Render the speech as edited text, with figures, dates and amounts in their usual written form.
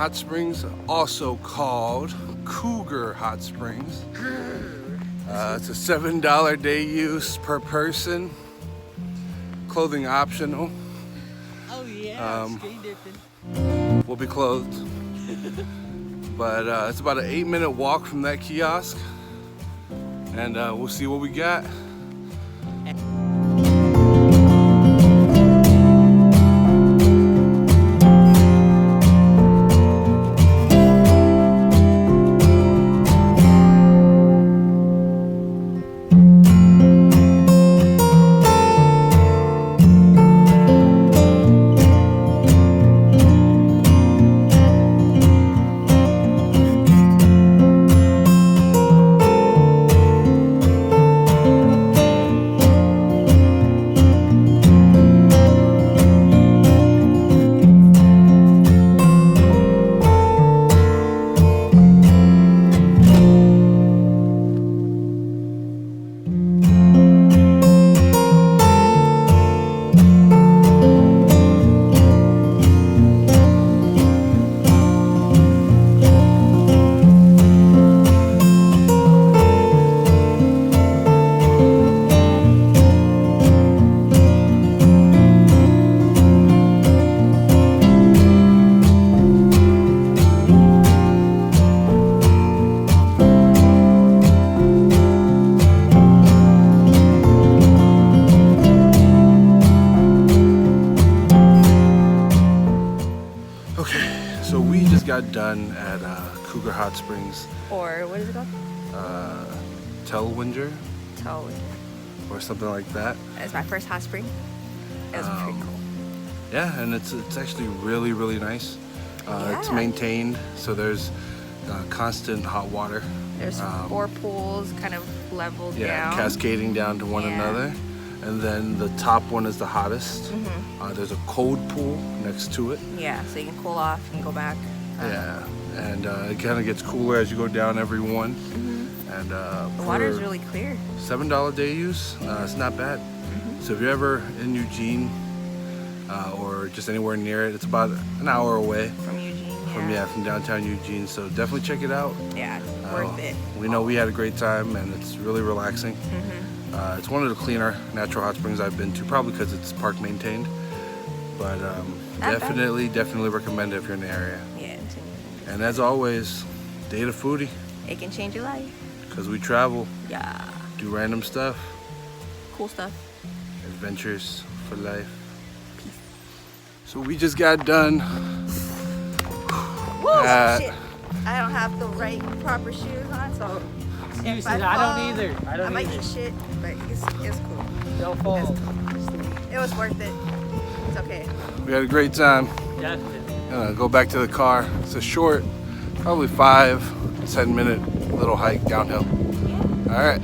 Hot Springs, also called Cougar Hot Springs. It's a $7 day use per person. Clothing optional. Oh yeah, skinny dipping. We'll be clothed. But it's about an 8-minute walk from that kiosk. And we'll see what we got. Got done at Cougar Hot Springs. Or what is it called? Terwilliger? Terwilliger. Or something like that. It's my first hot spring. It was pretty cool. Yeah, and it's actually really, really nice. It's maintained, so there's constant hot water. There's 4 pools kind of leveled down. Yeah, cascading down to one another. And then the top one is the hottest. There's a cold pool next to it. Yeah, so you can cool off and go back. Yeah, and it kind of gets cooler as you go down every one. And the water is really clear. $7 day use, it's not bad. So if you're ever in Eugene or just anywhere near it, it's about an hour away From Eugene, from downtown Eugene. So definitely check it out. Yeah, worth it. We know we had a great time, and it's really relaxing. It's one of the cleaner natural hot springs I've been to, probably because it's park maintained. But definitely recommend it if you're in the area. Yeah. And as always, DateAFoodie. It can change your life. Because we travel. Yeah. Do random stuff. Cool stuff. Adventures for life. Peace. So we just got done. Woo, shit. I don't have the right proper shoes on, so Excuses, I don't either. I might eat shit, but it's cool. Don't fall. It was worth it. It's okay. We had a great time. Definitely. Go back to the car. It's a short, probably 5-10 minute little hike downhill. All right.